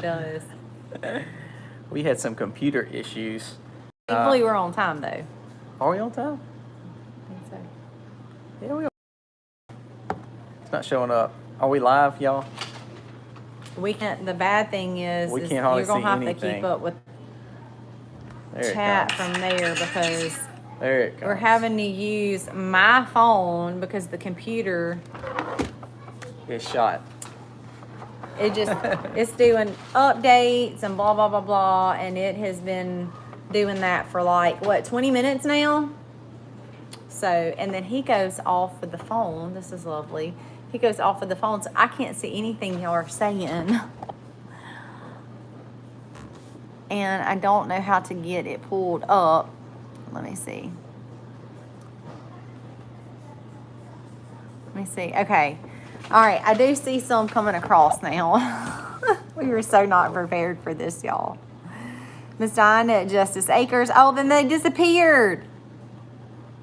does. We had some computer issues. Thankfully, we're on time, though. Are we on time? I think so. Yeah, we are. It's not showing up. Are we live, y'all? We can't. The bad thing is We can't hardly you're gonna see have to anything. keep up with There chat it comes. from there because There it comes. we're having to use my phone because the computer It's shot. it's doing updates and blah blah blah blah, and it has been doing that for like what 20 minutes now. So, and then he goes off with the phone. This is lovely. He goes off with the phone, so I can't see anything y'all are saying. And I don't know how to get it pulled up. Let me see. Let me see. Okay. All right. I do see some coming across now. We were so not prepared for this, y'all. Miss Diana at Justice Acres. Oh, then they disappeared.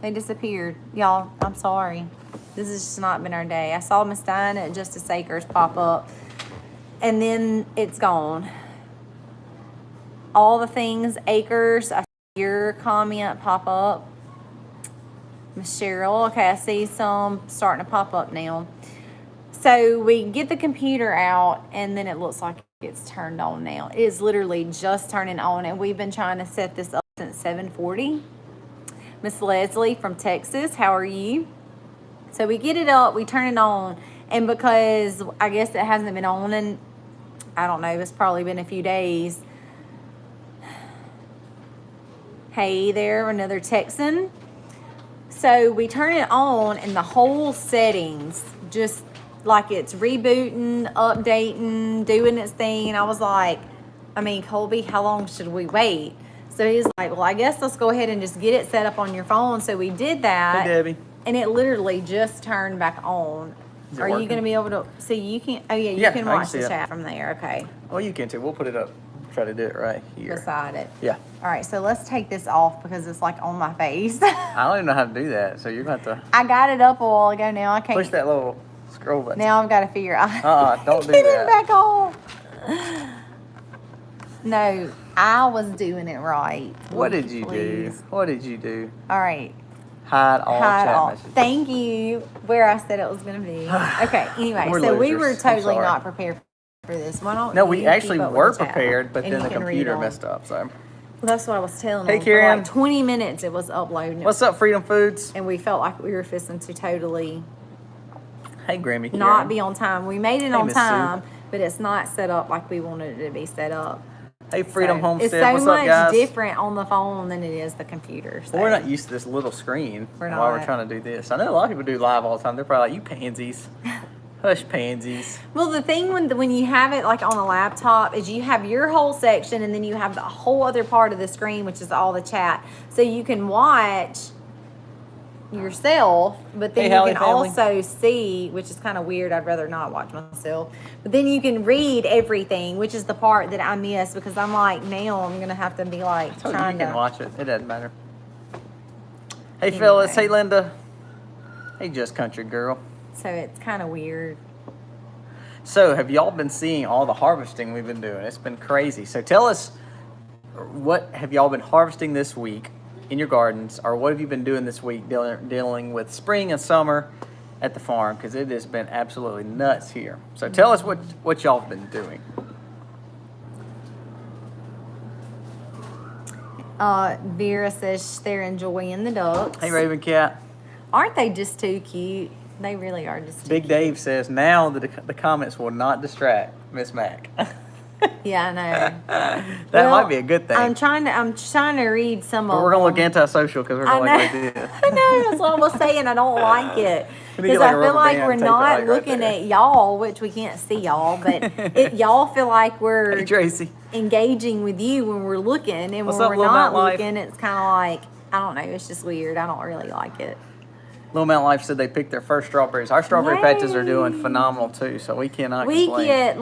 They disappeared. Y'all, I'm sorry. This has just not been our day. I saw Miss Diana at Justice Acres pop up, and then it's gone. All the things, Acres, I see your comment pop up. Miss Cheryl, okay, I see some starting to pop up now. So we get the computer out, and then it looks like it's turned on now. It is literally just turning on, and we've been trying to set this up since 7:40. Miss Leslie from Texas, how are you? So we get it up, we turn it on, and because I guess it hasn't been on in, I don't know, it's probably been a few days. Hey there, another Texan. So we turn it on, and the whole settings just like it's rebooting, updating, doing its thing. And I was like, I mean, Colby, how long should we wait? So he's like, well, I guess let's go ahead and just get it set up on your phone. So we did that. Hey, Debbie. And it literally just turned back on. Is it Are you working? going to be able to see? You can. Oh yeah, you Yeah, can I can watch see the it. chat from there. Okay, Oh, you can too. We'll put it up. Try to do it right here. beside it. Yeah. All right, so let's take this off because it's like on my face. I don't even know how to do that, so you're going to have to I got it up a while ago. Now I can't. push that little scroll button. Now I've got to figure out. Don't do Get that. it back on. No, I was doing it right. What did you Please. do? What did you do? All right. Hide all Hide chat all. messages. Thank you. Where I said it was going to be. Okay. Anyway, We're so we losers. were I'm totally sorry. not prepared for this. Why don't No, you we keep actually up with were the chat, prepared, but and then you the can read computer on. messed up. So, Well, that's what I was telling Hey, them. Karen. For like 20 minutes it was uploading. what's up, Freedom Foods? And we felt like we were fixing to totally Hey, Grammy. not Karen. be on time. We made it Hey, on Miss Sue. time, but it's not set up like we wanted it to be set up. Hey, Freedom So, Homestead. It's so what's much up, guys? different on the phone than it is the computer. So. Well, we're not used to this little screen We're while we're not. trying to do this. I know a lot of people do live all the time. They're probably like, you pansies. Hush, pansies. Well, the thing when you have it like on a laptop is you have your whole section, and then you have the whole other part of the screen, which is all the chat. So you can watch yourself, but then Hey, you Hallie can family. also see, which is kind of weird. I'd rather not watch myself. But then you can read everything, which is the part that I miss because I'm like, now I'm going to have to be like So you trying can to. watch it. It doesn't matter. Hey, Anyway. Phyllis. Hey, Linda. Hey, Just Country Girl. So it's kind of weird. So, have y'all been seeing all the harvesting we've been doing? It's been crazy. So, tell us, what have y'all been harvesting this week in your gardens, or what have you been doing this week dealing with spring and summer at the farm? Because it has been absolutely nuts here. So, tell us what y'all have been doing. Vera says they're enjoying the ducks. Hey, Raven Cat. Aren't they just too cute? They really are just too Big cute. Dave says now the comments will not distract Miss Mac. Yeah, I know. That Well, might be a good thing. I'm trying to read some But of we're gonna look them. antisocial because we're I gonna know. like this. I know. That's what I was saying. I don't like it We need to because get, like, I a feel rubber like band we're and tape it, not like, right looking there. at y'all, which we can't see y'all, but y'all feel like we're Hey, Tracy. engaging with you when we're looking, and What's when up, we're Lil not Mount Life? looking, it's kind of like I don't know. It's just weird. I don't really like it. Little Mount Life said they picked their first strawberries. Our strawberry patches are doing Yay. phenomenal too, so we cannot We complain. get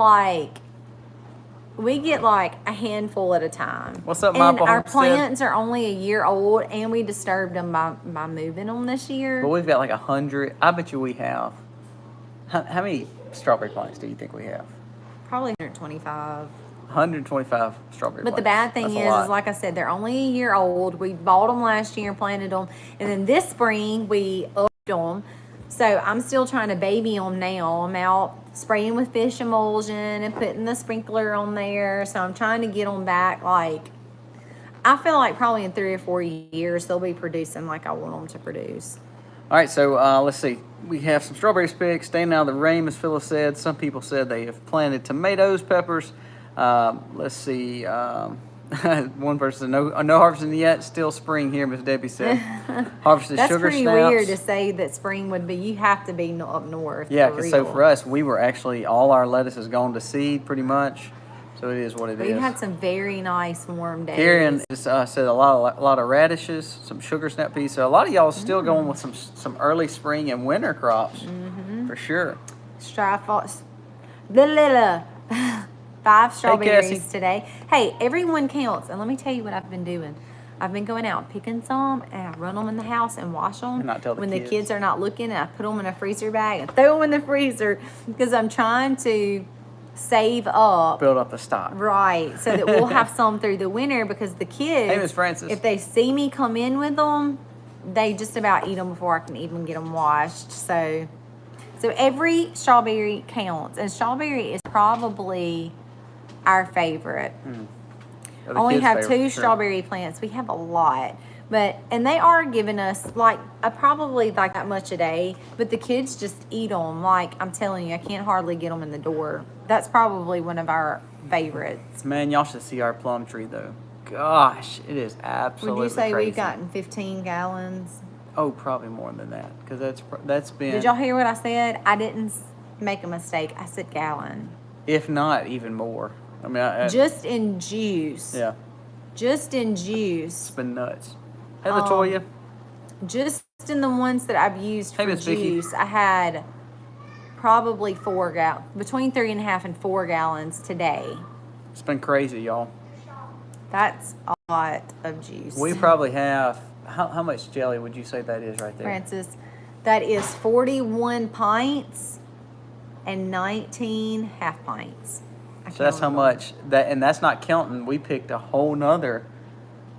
like a handful at a time. What's up, And Michael our Homestead? plants are only a year old, and we disturbed them by moving them this year. But we've got like 100. I bet you we have. How many strawberry plants do you think we have? Probably 125. 125 strawberry But the plants. bad thing That's a lot. is, like I said, they're only a year old. We bought them last year and planted them. And then this spring, we upped them. So I'm still trying to baby them now. I'm out spraying with fish emulsion and putting the sprinkler on there. So I'm trying to get them back. Like, I feel like probably in 3 or 4 years, they'll be producing like I want them to produce. All right, so let's see. We have some strawberries picked, staying out of the rain, as Phyllis said. Some people said they have planted tomatoes, peppers. Let's see. One person, no harvesting yet. Still spring here, Miss Debbie said. Harvested That's sugar pretty snaps. weird to say that spring would be. You have to be up north. Yeah, for so real. for us, we were actually, all our lettuce has gone to seed pretty much. So it is what it is. We've had some very nice warm days. Karen just said a lot of radishes, some sugar snap peas. So a lot of y'all still going with some early spring and winter crops for sure. Five strawberries Cassie. today. Hey, everyone counts. And let me tell you what I've been doing. I've been going out picking some, and I run them in the house and wash them. And not tell the when kids. the kids are not looking, and I put them in a freezer bag and throw them in the freezer because I'm trying to save up. Build up the stock. Right, so that we'll have some through the winter because the kids, Hey, Miss Francis. if they see me come in with them, they just about eat them before I can even get them washed. So every strawberry counts, and strawberry is probably our favorite. The Only kids' have favorite, 2 for sure. strawberry plants. We have a lot, and they are giving us like probably like that much a day. But the kids just eat them. Like I'm telling you, I can't hardly get them in the door. That's probably one of our favorites. Man, y'all should see our plum tree though. Gosh, it is absolutely Would you say crazy. we've gotten 15 gallons? Oh, probably more than that because that's been. Did y'all hear what I said? I didn't make a mistake. I said gallon. If not even more. I mean, Just in juice. yeah, Just in it's juice. been nuts. Hey, Latoya. Just in the ones that I've used Hey, for Miss Vicky. juice, I had probably 4 gallons, between 3.5 and 4 gallons today. It's been crazy, y'all. That's a lot of juice. We probably have how much jelly would you say that is right there? Francis, that is 41 pints and 19 half pints. I So that's how counted them. much that, and that's not counting. We picked a whole nother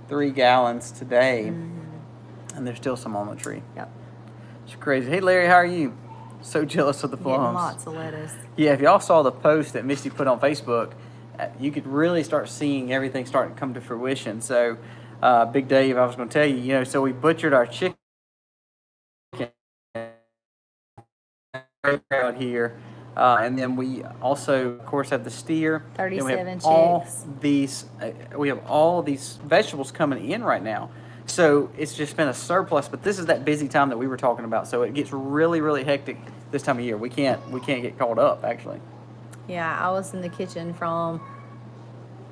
3 gallons today, and there's still some on the tree. Yep. It's crazy. Hey, Larry, how are you? So jealous of the Getting plums. lots of lettuce. Yeah, if y'all saw the post that Misty put on Facebook, you could really start seeing everything starting to come to fruition. So, Big Dave, I was going to tell you, so we butchered our chicken out here. And then we also, of course, have the steer. Then we 37 have all chicks. these. We have all these vegetables coming in right now. So it's just been a surplus. But this is that busy time that we were talking about. So it gets really, really hectic this time of year. We can't get caught up actually. Yeah, I was in the kitchen from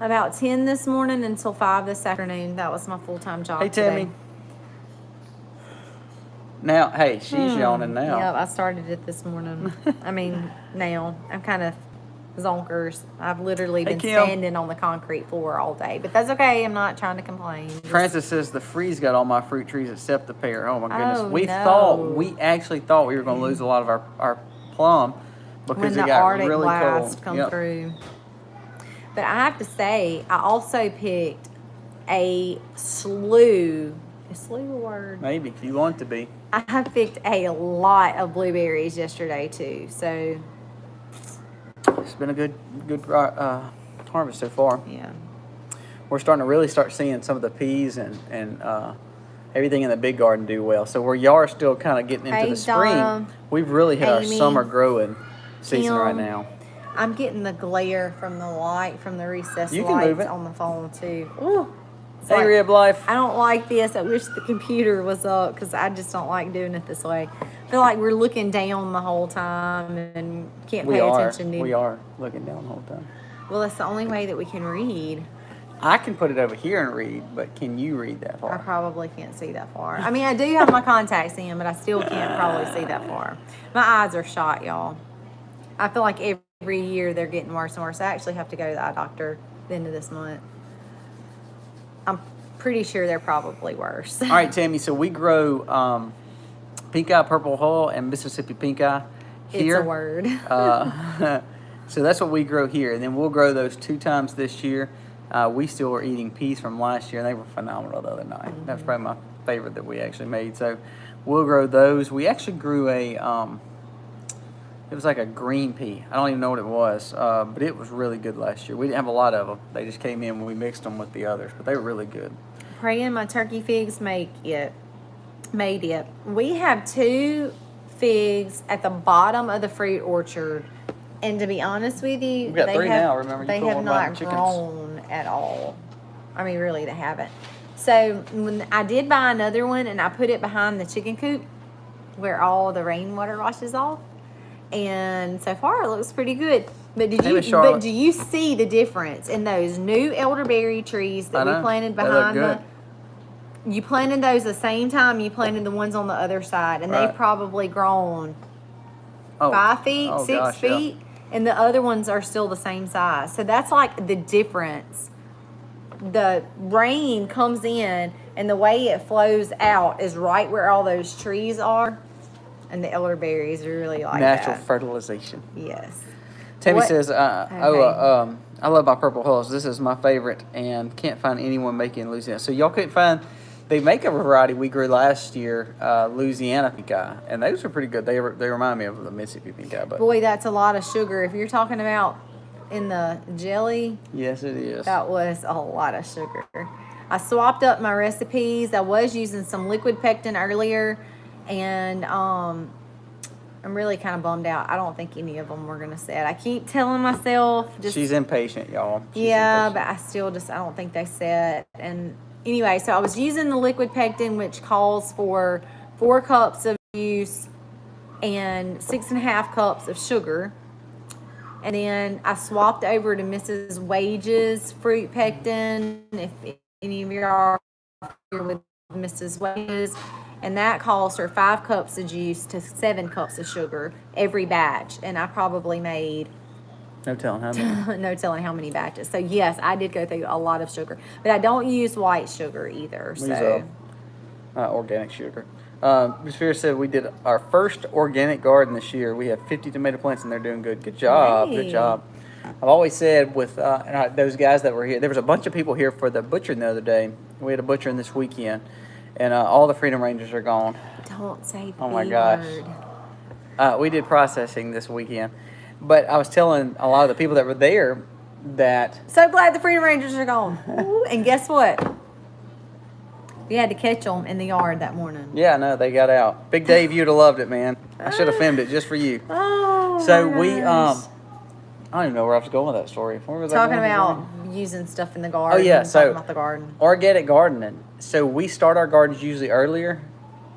about 10 this morning until 5 this afternoon. That was my full-time job Hey, Tammy. today. Now, hey, she's yawning now. Yep, I started it this morning. Now. I'm kind of zonkers. I've literally Hey, been Kim. standing on the concrete floor all day. But that's okay. I'm not trying to complain. Francis says the freeze got all my fruit trees except the pear. Oh my goodness. Oh, We actually thought we were going to lose a lot of our plum because When it the got Arctic really blast cold. come Yep. through. But I have to say, I also picked a slew. Is slew a word? Maybe if you want it to be. I have picked a lot of blueberries yesterday too. So It's been a good harvest so far. yeah. We're starting to really start seeing some of the peas and everything in the big garden do well. So where y'all are still kind of getting into Hey, the spring, Dom, we've really hit our Amy, summer growing season right Kim. now. I'm getting the glare from the light from the recessed You can move lights it. on the phone too. Ooh. It's Hey, like- Rib Life. I don't like this. I wish the computer was up because I just don't like doing it this way. I feel like we're looking down the whole time and can't pay attention to. We are looking down the whole time. Well, that's the only way that we can read. I can put it over here and read, but can you read that I far? probably can't see that far. I mean, I do have my contacts in, but I still can't probably see that far. My eyes are shot, y'all. I feel like every year they're getting worse and worse. I actually have to go to the eye doctor at the end of this month. I'm pretty sure they're probably worse. All right, Tammy. So we grow pink eye, purple hull, and Mississippi pink eye here. It's a word. So that's what we grow here, and then we'll grow those 2 times this year. We still are eating peas from last year, and they were phenomenal the other night. That was probably my favorite that we actually made. So we'll grow those. We actually grew a, it was like a green pea. I don't even know what it was, but it was really good last year. We didn't have a lot of them. They just came in when we mixed them with the others, but they were really good. Praying my turkey figs made it. We have 2 figs at the bottom of the fruit orchard. And to be honest with you, We've got 3 now. Remember, they have not grown at all. I mean, really, they haven't. So when I did buy another one, and I put it behind the chicken coop where all the rainwater washes off, and so far it looks pretty good. But do you see the difference in those new elderberry trees that we planted behind the? You planted those the same time you planted the ones on the other side, and they've probably grown 5 feet, 6 feet. Yeah. And the other ones are still the same size. So that's like the difference. The rain comes in, and the way it flows out is right where all those trees are. And the elderberries are really like natural fertilization. Yes. Tammy says, I love my purple hulls. This is my favorite, and can't find anyone making Louisiana. So y'all couldn't find... They make a variety we grew last year, Louisiana pink eye, and those are pretty good. They remind me of the Mississippi pink eye. But boy, that's a lot of sugar. If you're talking about in the jelly, yes, it is. That was a lot of sugar. I swapped up my recipes. I was using some liquid pectin earlier, and I'm really kind of bummed out. I don't think any of them were gonna set. I keep telling myself, she's impatient, y'all. But I don't think they set. And anyway, so I was using the liquid pectin, which calls for 4 cups of juice and 6.5 cups of sugar. And then I swapped over to Mrs. Wage's fruit pectin, if any of you are familiar with Mrs. Wage's. And that calls for 5 cups of juice to 7 cups of sugar every batch. And I probably made... No telling how many. No telling how many batches. So, yes, I did go through a lot of sugar. But I don't use white sugar either. We use organic sugar. Ms. Fear said we did our first organic garden this year. We have 50 tomato plants, and they're doing good. Good job. Hey. Good job. I've always said with those guys that were here, there was a bunch of people here for the butchering the other day. We had a butchering this weekend, and all the Freedom Rangers are gone. Don't say the Oh, my gosh. We did processing this weekend. But I was telling a lot of the people that were there that... So glad the Freedom Rangers are gone. Ooh, and guess what? We had to catch them in the yard that morning. Yeah, no, they got out. Big Dave, you'd have loved it, man. I should have filmed it just for you. Oh, so we, I don't even know where I was going with that story. Where was talking about using stuff in the garden. Oh, yeah. So about the garden. Organic gardening. So we start our gardens usually earlier,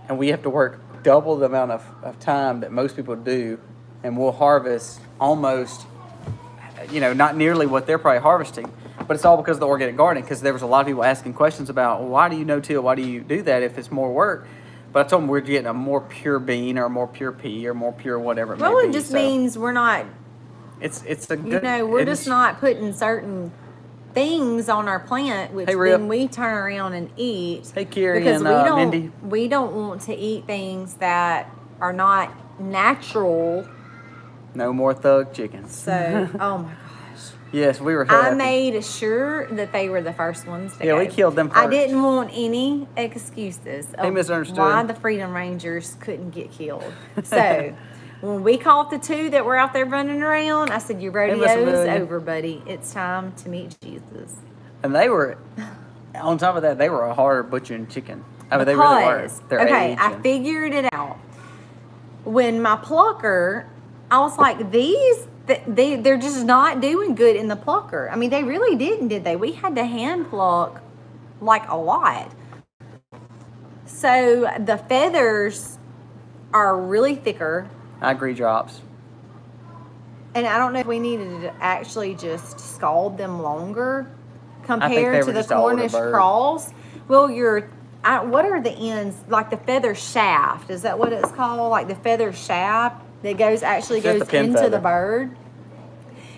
and we have to work double the amount of time that most people do, and we'll harvest almost, not nearly what they're probably harvesting. But it's all because of the organic gardening, because there was a lot of people asking questions about, well, why do you no-till? Why do you do that if it's more work? But I told them we're getting a more pure bean or a more pure pea or more pure whatever it may be. Well, it just means we're not... It's a good... we're just not putting certain things on our plant, which then we turn around and eat. Hey, Carrie because and Mindy. We don't want to eat things that are not natural. No more thug chickens. So, oh my gosh. Yes, we were happy. I made sure that they were the first ones to go. We killed them first. I didn't want any excuses of why the Freedom Rangers couldn't get killed. So, when we caught the 2 that were out there running around, I said, your rodeo's over, buddy. It's time to meet Jesus. And they were, on top of that, they were a hard butchering chicken. I mean, they really were. I figured it out. When my plucker... I was like, they're just not doing good in the plucker. I mean, they really didn't, did they? We had to hand pluck like a lot. So the feathers are really thicker. I agree, drops. And I don't know if we needed to actually just scald them longer compared to the Cornish crawls. Well, what are the ends? Like the feather shaft. Is that what it's called? Like the feather shaft? That goes into the bird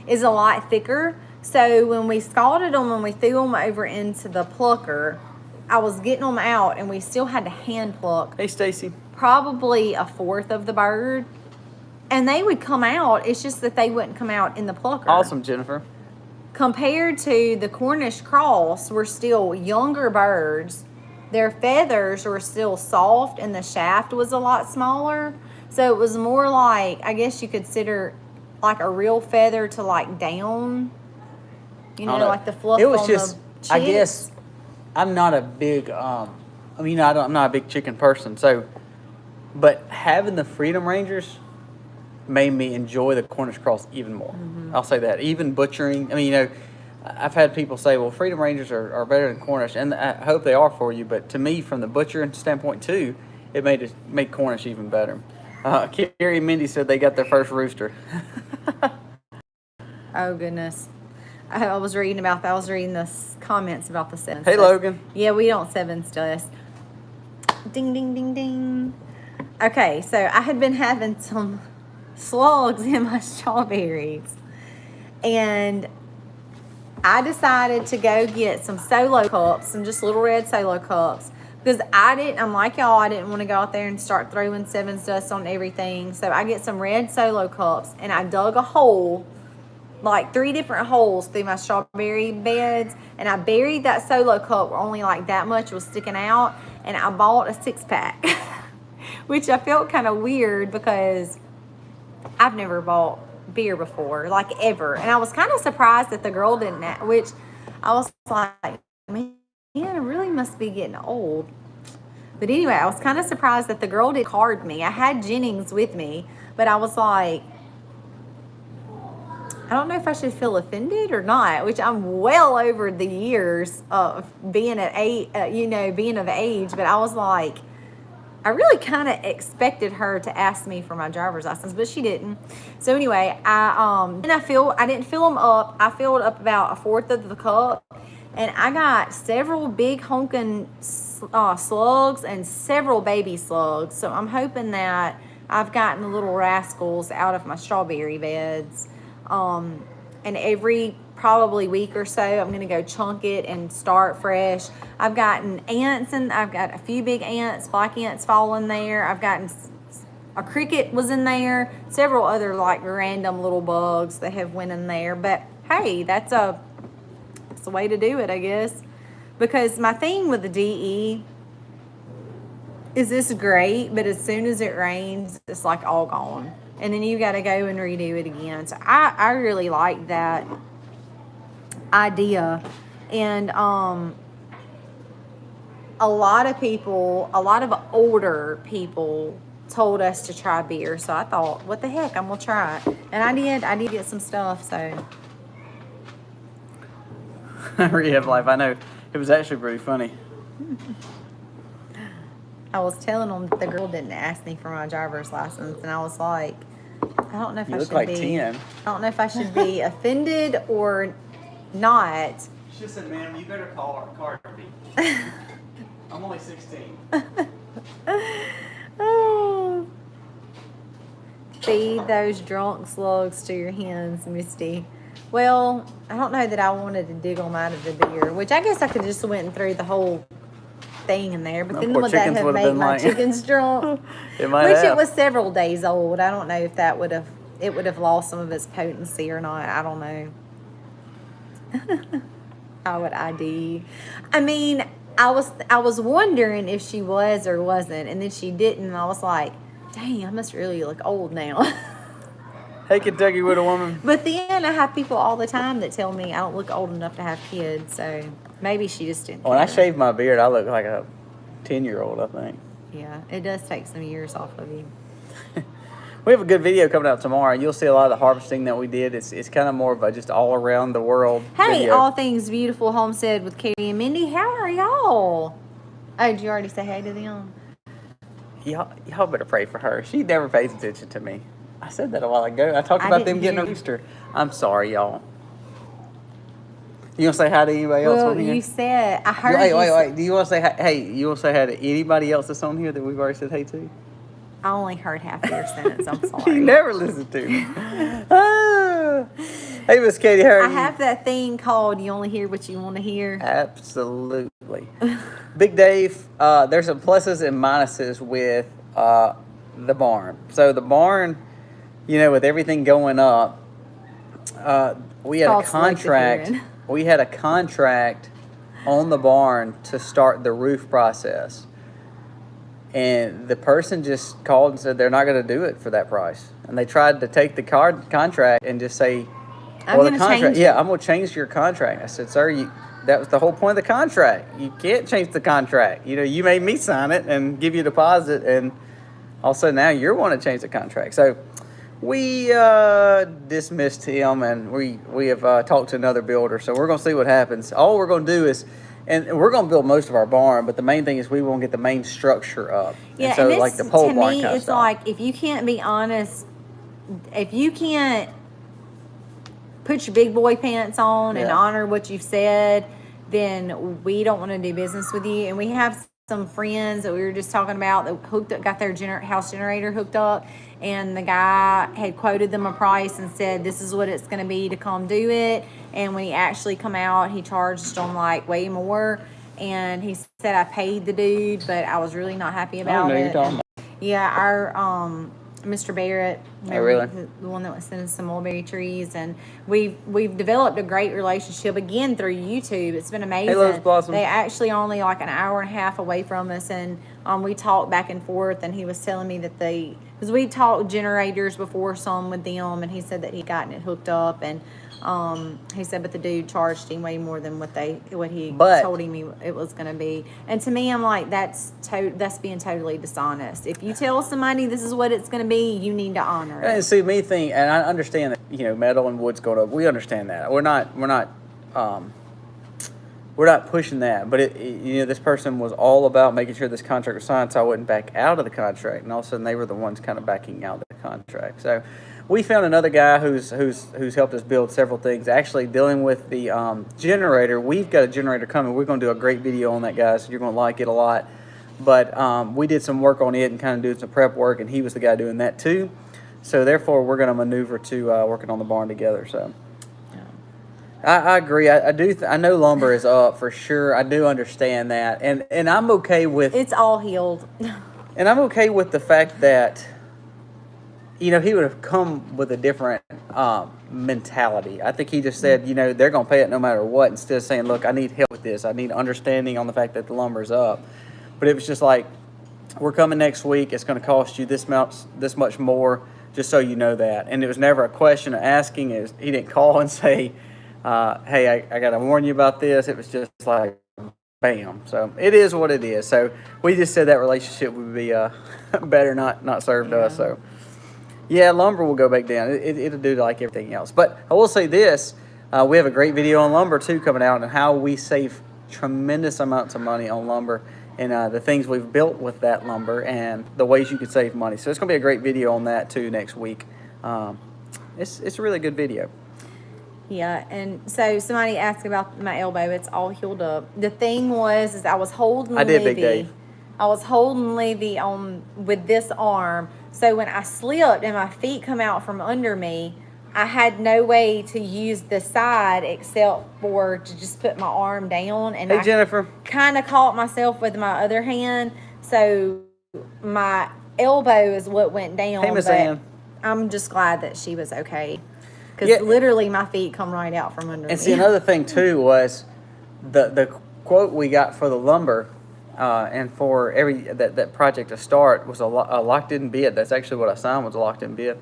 is a lot thicker. So when we scalded them and we threw them over into the plucker, I was getting them out and we still had to hand pluck. Hey, Stacy. Probably a fourth of the bird. And they would come out. It's just that they wouldn't come out in the plucker. Awesome, Jennifer. Compared to the Cornish cross, were still younger birds. Their feathers were still soft and the shaft was a lot smaller. So it was more like, I guess you could consider like a real feather to like down. You know, like the fluff. It was on just, the I cheeks. guess, I'm not a big, I'm not a big chicken person. So, but having the Freedom Rangers made me enjoy the Cornish cross even more. I'll say that. Even butchering, I've had people say, well, Freedom Rangers are better than Cornish, and I hope they are for you, but to me, from the butchering standpoint too, it made Cornish even better. Carrie and Mindy said they got their first rooster. Oh, goodness. I was reading about that. I was reading the comments about the sevens. Hey, Logan. Yeah, we don't sevens to us. Ding, ding, ding, ding. Okay, so I had been having some slugs in my strawberries. And I decided to go get some solo cups, some just little red solo cups. Because I'm like y'all, I didn't want to go out there and start throwing sevens dust on everything. So I get some red solo cups and I dug a hole, like 3 different holes through my strawberry beds. And I buried that solo cup where only like that much was sticking out. And I bought a 6-pack, which I felt kind of weird because I've never bought beer before, like ever. And I was kind of surprised that the girl didn't, which I was like, man, I really must be getting old. But anyway, I was kind of surprised that the girl didn't card me. I had Jennings with me, but I was like, I don't know if I should feel offended or not, which I'm well over the years of being being of age. But I was like, I really kind of expected her to ask me for my driver's license, but she didn't. So anyway, I didn't fill them up. I filled up about 1/4 of the cup, and I got several big honking slugs and several baby slugs. So I'm hoping that I've gotten the little rascals out of my strawberry beds. And every probably week or so, I'm going to go chunk it and start fresh. I've gotten ants, and I've got a few big ants, black ants fall in there. I've gotten a cricket was in there, several other like random little bugs that have went in there. But hey, that's a way to do it, I guess. Because my thing with the DE is this great, but as soon as it rains, it's like all gone. And then you got to go and redo it again. So I really like that idea. And a lot of older people told us to try beer. So I thought, what the heck, I'm going to try it. And I did get some stuff, so. Rehab life, I know. It was actually pretty funny. I was telling them that the girl didn't ask me for my driver's license, and I was like, I don't know if I should like be 10. I don't know if I should be offended or not. She just said, ma'am, you better call our Carter. I'm only 16. Oh. Feed those drunk slugs to your hens, Misty. Well, I don't know that I wanted to dig them out of the beer, which I guess I could just went and threw the whole thing in there, but then would that have made my chickens drunk? It might have. It was several days old. I don't know if that would have lost some of its potency or not. I don't know. How would ID? I mean, I was wondering if she was or wasn't, and then she didn't, and I was like, dang, I must really look old now. Hey, Kentucky Widow Woman. But then I have people all the time that tell me I don't look old enough to have kids, so maybe she just didn't. When I shave my beard, I look like a 10-year-old, I think. Yeah, it does take some years off of you. We have a good video coming out tomorrow. You'll see a lot of the harvesting that we did. It's kind of more of a just all around the world Hey, video. All Things Beautiful Homestead with Katie and Mindy. How are y'all? Oh, did you already say hey to them? Y'all better pray for her. She never pays attention to me. I said that a while ago. I talked about them getting a rooster. I'm sorry, y'all. You want to say hi to anybody else on here? You said, I heard Wait. Do you want to say hi? Hey, you want to say hi to anybody else that's on here that we've already said hey to? I only heard half of your sentence. I'm sorry. You never listen to me. Hey, Miss Katie, how are you? I have that thing called You Only Hear What You Want to Hear. Absolutely. Big Dave, there's some pluses and minuses with the barn. So the barn, with everything going up, we had a False like the contract. hearing. We had a contract on the barn to start the roof process. And the person just called and said they're not going to do it for that price. And they tried to take the contract and just say, I'm going to change it. Yeah, I'm going to change your contract. I said, sir, that was the whole point of the contract. You can't change the contract. You made me sign it and give you a deposit, and all of a sudden now you're wanting to change the contract. So we dismissed him, and we have talked to another builder. So we're going to see what happens. All we're going to do is, and we're going to build most of our barn, but the main thing is we want to get the main structure up. Yeah, and so and like the pole to barn me, kind of it's stuff. like if you can't be honest, if you can't put your big boy pants on and Yeah. honor what you've said, then we don't want to do business with you. And we have some friends that we were just talking about that got their house generator hooked up, and the guy had quoted them a price and said, this is what it's going to be to come do it. And when he actually come out, he charged them like way more. And he said, I paid the dude, but I was really not happy about it. Yeah, our Mr. Barrett, really? the one that was sending some mulberry trees, and we've developed a great relationship again through YouTube. It's been amazing. Hey, Lotus Blossom. They actually only like an hour and a half away from us, and we talked back and forth. And he was telling me that because we talked generators before some with them, and he said that he gotten it hooked up, and he said, but the dude charged him way more than what he told him it was going to be. And to me, I'm like, that's being totally dishonest. If you tell somebody this is what it's going to be, you need to honor it. And see, and I understand that metal and wood's going up. We understand that. We're not pushing that. But this person was all about making sure this contract was signed, so I wouldn't back out of the contract. And all of a sudden, they were the ones kind of backing out of the contract. So we found another guy who's helped us build several things. Actually, dealing with the generator, we've got a generator coming. We're going to do a great video on that, guys. You're going to like it a lot. But we did some work on it and kind of doing some prep work, and he was the guy doing that too. So therefore, we're going to maneuver to working on the barn together. So I agree. I do. I know lumber is up for sure. I do understand that, and I'm okay with it's all healed. And I'm okay with the fact that he would have come with a different mentality. I think he just said, they're going to pay it no matter what, instead of saying, look, I need help with this. I need understanding on the fact that the lumber's up. But it was just like, we're coming next week. It's going to cost you this much more, just so you know that. And it was never a question of asking. He didn't call and say, hey, I got to warn you about this. It was just like, bam. So it is what it is. So we just said that relationship would be better not served us. So yeah, lumber will go back down. It'll do like everything else. But I will say this, we have a great video on lumber too coming out, and how we save tremendous amounts of money on lumber, and the things we've built with that lumber, and the ways you can save money. So it's going to be a great video on that too next week. It's a really good video. Yeah, and so somebody asked about my elbow. It's all healed up. The thing is I was holding Big Dave. I was holding Levy on with this arm. So when I slipped and my feet come out from under me, I had no way to use the side except for to just put my arm down. And Hey, Jennifer. kind of caught myself with my other hand. So my elbow is what went down. Hey, Miss but Ann. I'm just glad that she was okay. Because literally my feet come right out from under me. And see, another thing too was the quote we got for the lumber and for that project to start was a locked-in bid. That's actually what I signed, was a locked-in bid.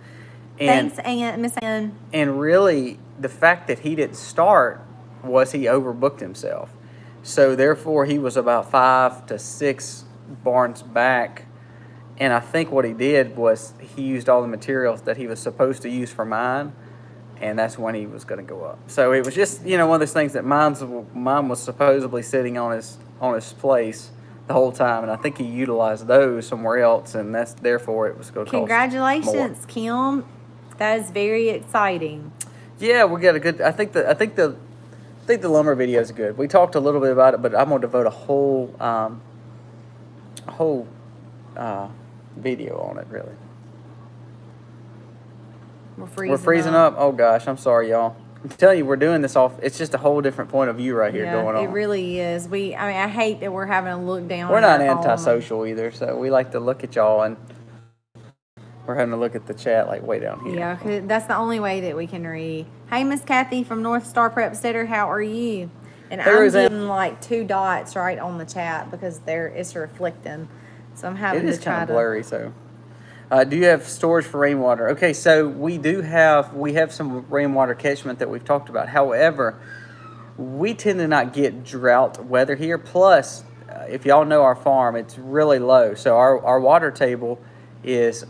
And, Thanks, Aunt, Miss Ann. And really, the fact that he didn't start was he overbooked himself. So therefore, he was about 5 to 6 barns back. And I think what he did was he used all the materials that he was supposed to use for mine, and that's when he was going to go up. So it was just, one of those things that mine was supposedly sitting on his place the whole time, and I think he utilized those somewhere else, and that's therefore it was going to cost Congratulations, more. Kim. That is very exciting. Yeah, we got a good. I think the lumber video is good. We talked a little bit about it, but I'm going to devote a whole video on it. Really. We're freezing up. Oh gosh, I'm sorry, y'all. I'm telling you, we're doing this off. It's just a whole different point of view right here going on. It really is. I hate that we're having to look down. We're not antisocial either, so we like to look at y'all and We're having to look at the chat like way down here. Yeah, 'cause that's the only way that we can read. Hey, Miss Kathy from North Star Prep Center, how are you? And Hey, I'm Roseanne. getting like 2 dots right on the chat because it's reflecting. So I'm having It is to try kind of blurry, so. Do you have storage for rainwater? Okay, so we have some rainwater catchment that we've talked about. However, we tend to not get drought weather here. Plus, if y'all know our farm, it's really low. So our water table is,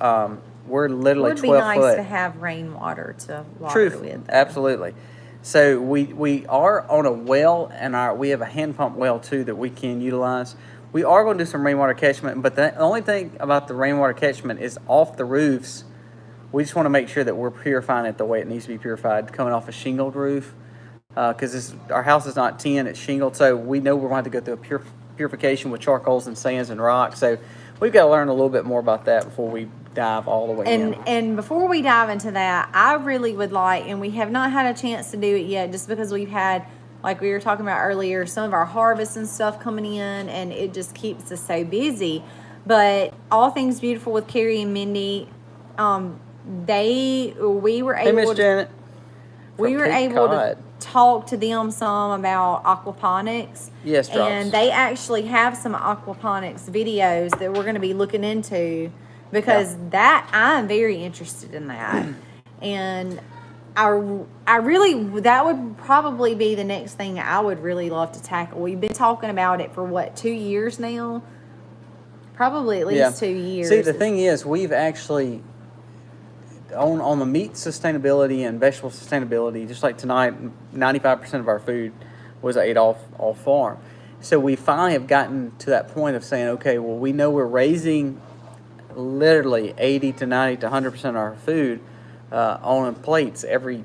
we're literally 12 foot. It would be nice to have rainwater to water True, with. absolutely. So we are on a well, and we have a hand pump well too that we can utilize. We are going to do some rainwater catchment, but the only thing about the rainwater catchment is off the roofs. We just want to make sure that we're purifying it the way it needs to be purified, coming off a shingled roof, because our house is not tin, it's shingled, so we know we're going to have to go through a purification with charcoals and sands and rocks. So we've got to learn a little bit more about that before we dive all the way in. And before we dive into that, I really would like, and we have not had a chance to do it yet, just because we've had, like we were talking about earlier, some of our harvests and stuff coming in, and it just keeps us so busy. But All Things Beautiful with Carrie and Mindy, we were Hey, able Miss to, Janet. we were Cape able Cod. to talk to them some about aquaponics. Yes, drops. And they actually have some aquaponics videos that we're going to be looking into, because that I'm very interested in that. And I really, that would probably be the next thing I would really love to tackle. We've been talking about it for what, 2 years now? Probably at least 2 years. See, the thing is, we've actually, on the meat sustainability and vegetable sustainability, just like tonight, 95% of our food was ate off farm. So we finally have gotten to that point of saying, okay, well, we know we're raising literally 80 to 90 to 100% of our food on plates every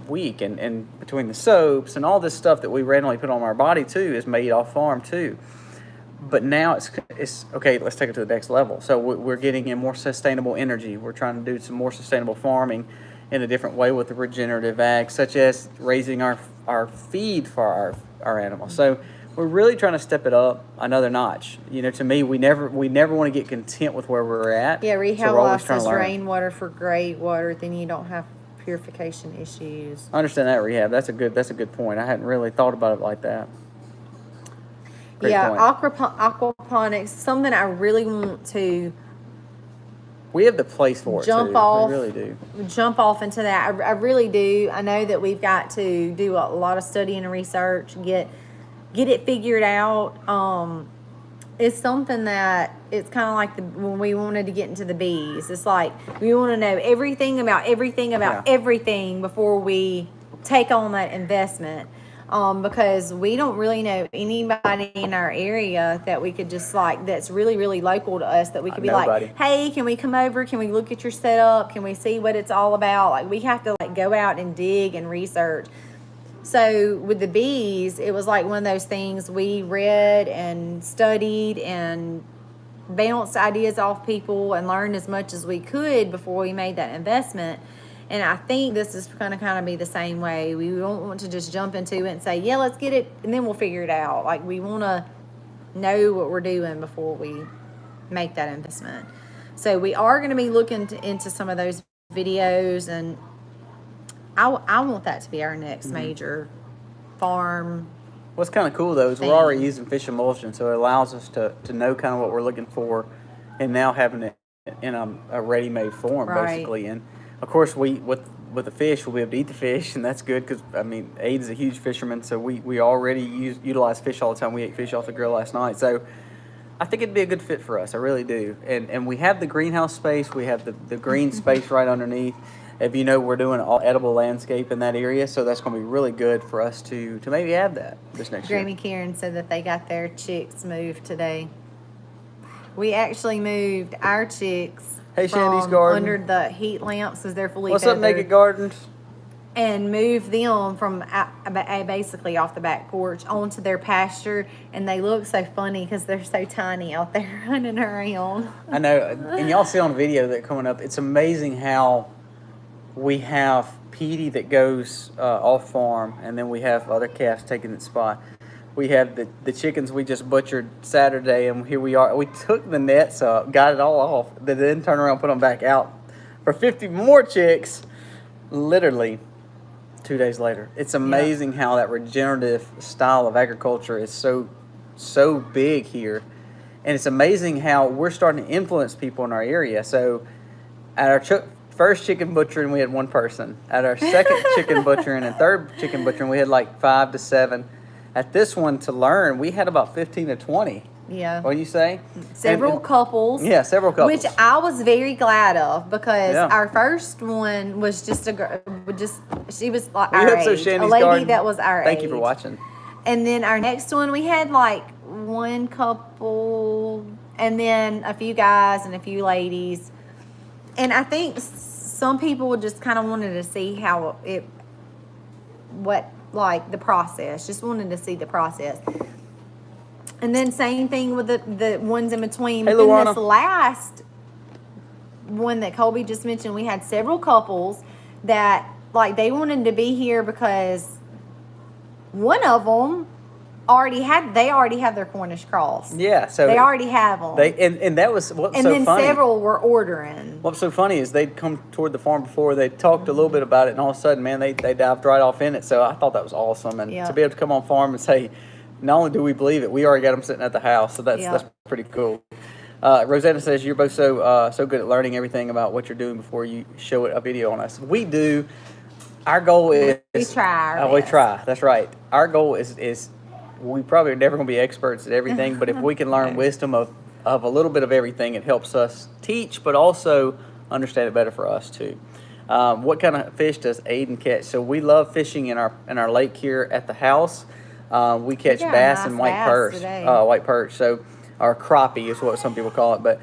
week, and between the soaps and all this stuff that we randomly put on our body too is made off farm too. But now it's okay, let's take it to the next level. So we're getting in more sustainable energy. We're trying to do some more sustainable farming in a different way with the regenerative ag, such as raising our feed for our animals. So we're really trying to step it up another notch. You know, to me, we never want to get content with where we're at. Yeah, So Rehab we're always Life trying to says learn. rainwater for great water, then you don't have purification issues. I understand that, Rehab. That's a good point. I hadn't really thought about it like that. Great point. Aquaponics, something I really want to We have the place for it jump too. off. We really do. Jump off into that. I really do. I know that we've got to do a lot of studying and research, get it figured out. It's something that it's kind of like when we wanted to get into the bees. It's like we want to know everything about everything before we take on that investment. Because we don't really know anybody in our area that we could just that's really, really local to us, that we could be Nobody. like, hey, can we come over? Can we look at your setup? Can we see what it's all about? Like, we have to go out and dig and research. So with the bees, it was like one of those things we read and studied and bounced ideas off people and learned as much as we could before we made that investment. And I think this is going to kind of be the same way. We don't want to just jump into it and say, yeah, let's get it, and then we'll figure it out. Like, we want to know what we're doing before we make that investment. So we are going to be looking into some of those videos, and I want that to be our next major farm. What's kind of cool though is we're already using fish emulsion, so it allows us to know kind of what we're looking for, and now having it in a ready-made form, basically. And of course, with the fish, we'll be able to eat the fish, and that's good because Aiden's a huge fisherman, so we already utilize fish all the time. We ate fish off the grill last night, so I think it'd be a good fit for us. I really do. And we have the greenhouse space. We have the green space right underneath. If you know, we're doing all edible landscape in that area, so that's going to be really good for us to maybe add that this next year. Grammy Karen said that they got their chicks moved today. We actually moved our chicks Shandy's from garden. under the heat lamps because they're fully What's feathered, up, Naked Gardens? and moved them from basically off the back porch onto their pasture, and they look so funny because they're so tiny out there running around. I know, and y'all see on the video that coming up, it's amazing how we have Petey that goes off farm, and then we have other calves taking its spot. We have the chickens we just butchered Saturday, and here we are. We took the nets up, got it all off, then turned around and put them back out for 50 more chicks, literally 2 days later. It's amazing how that regenerative style of agriculture is so big here. And it's amazing how we're starting to influence people in our area. So at our first chicken butchering, we had one person. At our second chicken butchering and third chicken butchering, we had like 5 to 7. At this one, to learn, we had about 15 to 20. Yeah. What do you say? Several couples. Yeah, several couples. Which I was very glad of because Yeah. our first one was just she was like We our hope so, age. Shandy's A lady Garden. that was our age. Thank you for watching. And then our next one, we had like one couple and then a few guys and a few ladies. And I think some people just kind of wanted to see how the process, just wanted to see the process. And then same thing with the ones in between. Hey, But then Luana. this last one that Colby just mentioned, we had several couples that like they wanted to be here because one of them already have their Cornish cross. Yeah, so They already have them. and that was what's and so then funny. several were ordering. What's so funny is they'd come toward the farm before, they talked a little bit about it, and all of a sudden, man, they dived right off in it. So I thought that was awesome, and Yeah. to be able to come on farm and say, not only do we believe it, we already got them sitting at the house. So that's pretty cool. Rosanna says you're both so good at learning everything about what you're doing before you show a video on us. We do. Our goal is We try our we best. try. That's right. Our goal is we probably are never going to be experts at everything, but if we can learn wisdom of a little bit of everything, it helps us teach, but also understand it better for us too. What kind of fish does Aiden catch? So we love fishing in our lake here at the house. We catch got a bass nice and white bass perch. today. White perch. So or crappie is what some people call it, but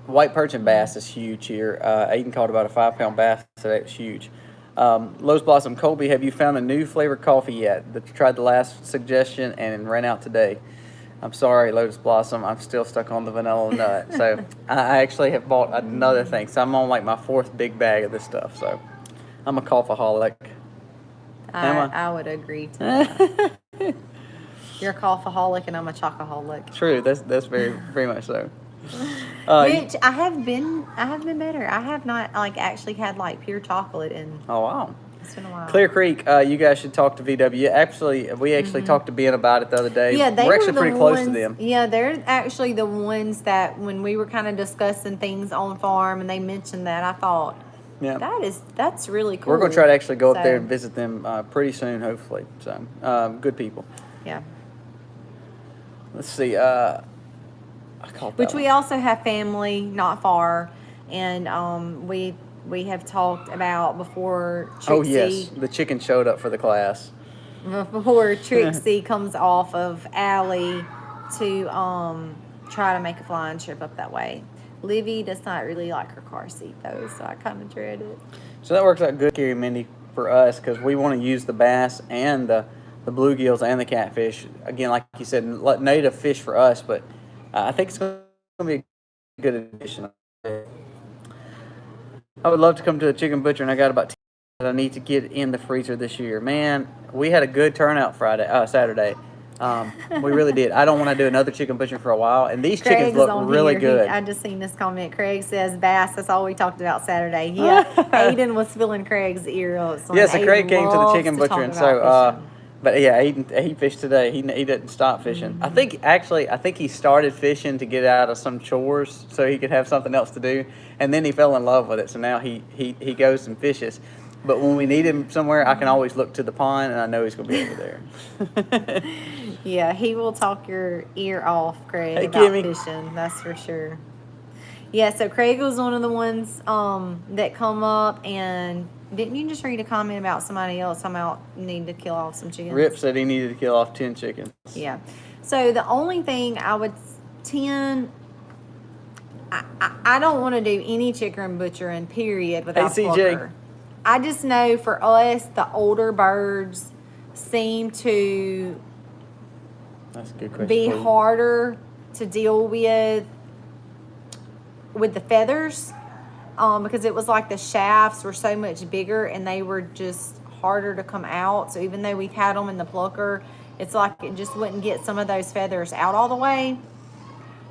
white perch and bass is huge here. Aiden caught about a 5-pound bass today. It was huge. Lowe's Blossom Colby, have you found a new flavored coffee yet? That tried the last suggestion and ran out today. I'm sorry, Lotus Blossom. I'm still stuck on the vanilla nut. So I actually have bought another thing. So I'm on like my 4th big bag of this stuff. So I'm a coffeeholic. I would agree to that. You're a coffeeholic and I'm a chocoholic. True. That's very much so. Which I have been better. I have not like actually had like pure chocolate in. Oh wow. It's been a while. Clear Creek, you guys should talk to VW. Actually, we talked to Ben about it the other day. Yeah, we're actually pretty close to them. Yeah, they're actually the ones that when we were kind of discussing things on farm and they mentioned that, I thought, Yeah. that's really cool. We're going to try to actually go up there So, and visit them pretty soon, hopefully. So, good people. Yeah. Let's see. I called that Which we one. also have family not far, and we have talked about before Trixie. Oh, yes. The chicken showed up for the class. Before Trixie comes off of Allie to try to make a flying trip up that way. Livy does not really like her car seat though, so I kind of dread it. So that works out good, Carrie and Mindy, for us because we want to use the bass and the bluegills and the catfish. Again, like you said, native fish for us, but I think it's going to be a good addition. I would love to come to a chicken butcher, and I got about 10 that I need to get in the freezer this year. Man, we had a good turnout Saturday. We really did. I don't want to do another chicken butcher for a while, and these chickens Craig's look on really here. good. I just seen this comment. Craig says bass. That's all we talked about Saturday. Yeah, Aiden was filling Craig's ear up. Yeah, so Craig came to the loves chicken to talk butcher, and about fishing. but yeah, he fished today. He didn't stop fishing. Mm-hmm. I think he started fishing to get out of some chores so he could have something else to do, and then he fell in love with it. So now he goes and fishes. But when we need him somewhere, I can always look to the pond, and I know he's going to be over there. Yeah, he will talk your ear off, Craig, Hey, about Kimmy. fishing. That's for sure. Yeah, so Craig was one of the ones that come up, and didn't you just read a comment about somebody else talking about need to kill off some chickens? Rip said he needed to kill off 10 chickens. Yeah. So the only thing I would 10. I don't want to do any chicken butchering, period, without Hey, CJ. plucker. I just know for us, the older birds seem to That's a good question. be for you. harder to deal with the feathers because it was like the shafts were so much bigger and they were just harder to come out. So even though we've had them in the plucker, it's like it just wouldn't get some of those feathers out all the way.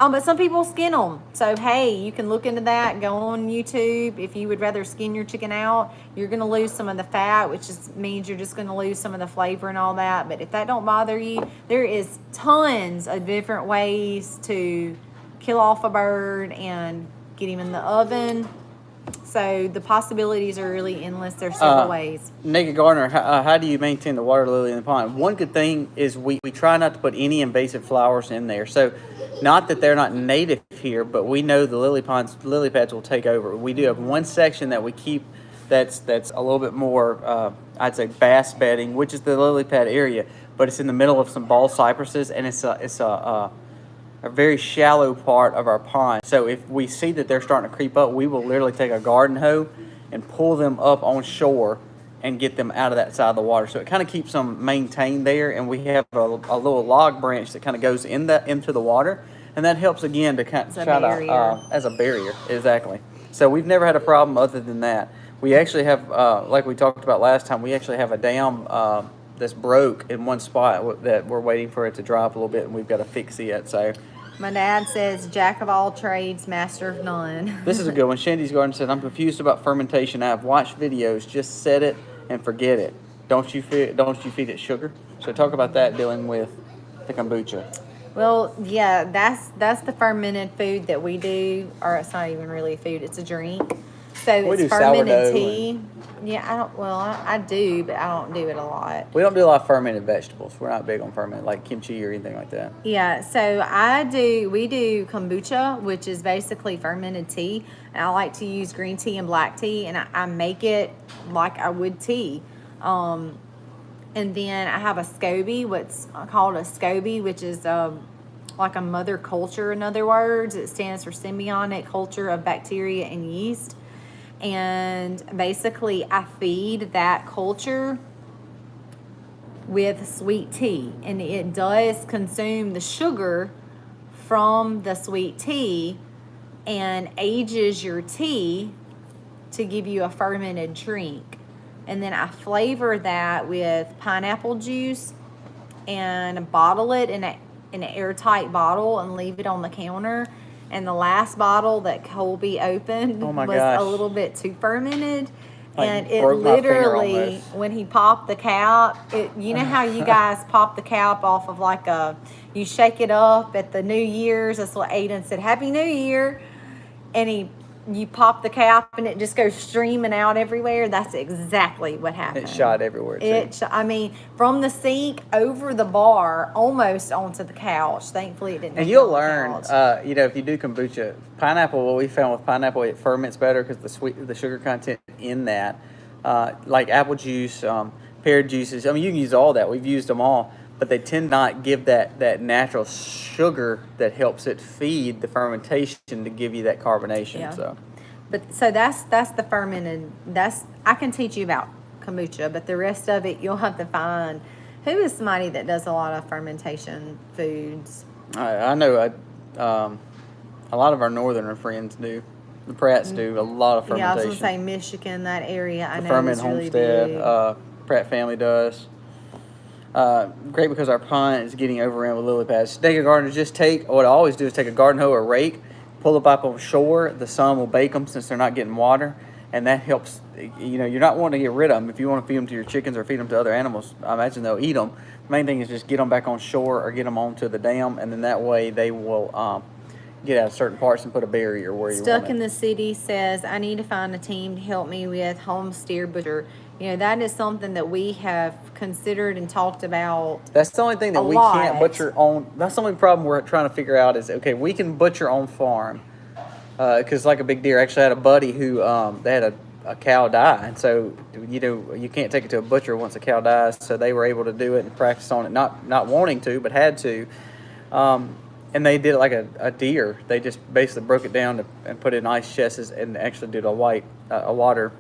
But some people skin them. So, hey, you can look into that. Go on YouTube. If you would rather skin your chicken out, you're going to lose some of the fat, which means you're just going to lose some of the flavor and all that. But if that don't bother you, there is tons of different ways to kill off a bird and get him in the oven. So the possibilities are really endless. There's several ways. Naked gardener, how do you maintain the water lily in the pond? One good thing is we try not to put any invasive flowers in there. So not that they're not native here, but we know the lily pads will take over. We do have one section that we keep that's a little bit more, I'd say, bass bedding, which is the lily pad area, but it's in the middle of some ball cypresses, and it's a very shallow part of our pond. So if we see that they're starting to creep up, we will literally take a garden hoe and pull them up on shore and get them out of that side of the water. So it kind of keeps them maintained there, and we have a little log branch that kind of goes into the water, and that helps again to kind of try to as a barrier. Exactly. So we've never had a problem other than that. We actually have, like we talked about last time, we actually have a dam that's broke in one spot that we're waiting for it to dry up a little bit, and we've got to fix it. So my dad says, jack of all trades, master of none. This is a good one. Shandy's Garden said, I'm confused about fermentation. I've watched videos. Just set it and forget it. Don't you feed it sugar? So talk about that dealing with the kombucha. Well, yeah, that's the fermented food that we do, or it's not even really food, it's a drink. So We it's do fermented sourdough tea. Yeah, I do, but I don't do it a lot. We don't do a lot of fermented vegetables. We're not big on fermented, like kimchi or anything like that. Yeah, so we do kombucha, which is basically fermented tea. And I like to use green tea and black tea, and I make it like I would tea. And then I have a SCOBY, what's called a SCOBY, which is like a mother culture, in other words. It stands for symbiotic culture of bacteria and yeast. And basically, I feed that culture with sweet tea. And it does consume the sugar from the sweet tea and ages your tea to give you a fermented drink. And then I flavor that with pineapple juice and bottle it in an airtight bottle and leave it on the counter. And the last bottle that Colby opened was a little bit too fermented. And it literally, when he popped the cap, you know how you guys pop the cap off of you shake it up at the New Year's. That's what Aiden said, Happy New Year. And you pop the cap and it just goes streaming out everywhere. That's exactly what happened. It shot everywhere too. From the sink over the bar, almost onto the couch. Thankfully, it didn't. And you'll learn, if you do kombucha, pineapple. What we found with pineapple, it ferments better because the sugar content in that, like apple juice, pear juices. I mean, you can use all that. We've used them all, but they tend not give that natural sugar that helps it feed the fermentation to give you that carbonation. Yeah. So that's the fermented. I can teach you about kombucha, but the rest of it you'll have to find. Who is somebody that does a lot of fermentation foods? I know a lot of our northern friends do. The Pratts do a lot of fermentation. Yeah, I was going to say Michigan, that area. I know Ferment is really Homestead, big. Pratt family does. Great because our pond is getting overrun with lily pads. Naked gardeners what I always do is take a garden hoe or a rake, pull them up on shore. The sun will bake them since they're not getting water, and that helps. You're not wanting to get rid of them. If you want to feed them to your chickens or feed them to other animals, I imagine they'll eat them. The main thing is just get them back on shore or get them onto the dam, and then that way they will get out of certain parts and put a barrier where you want it. Stuck in the City says, I need to find a team to help me with homestead butcher. That is something that we have considered and talked about. That's the only thing that we can't butcher on. That's the only problem we're trying to figure out is, okay, we can butcher on farm. Because like a big deer, I actually had a buddy who, they had a cow die. And so, you can't take it to a butcher once a cow dies. So they were able to do it and practice on it, not wanting to, but had to. And they did it like a deer. They just basically broke it down and put it in ice chests and actually did a water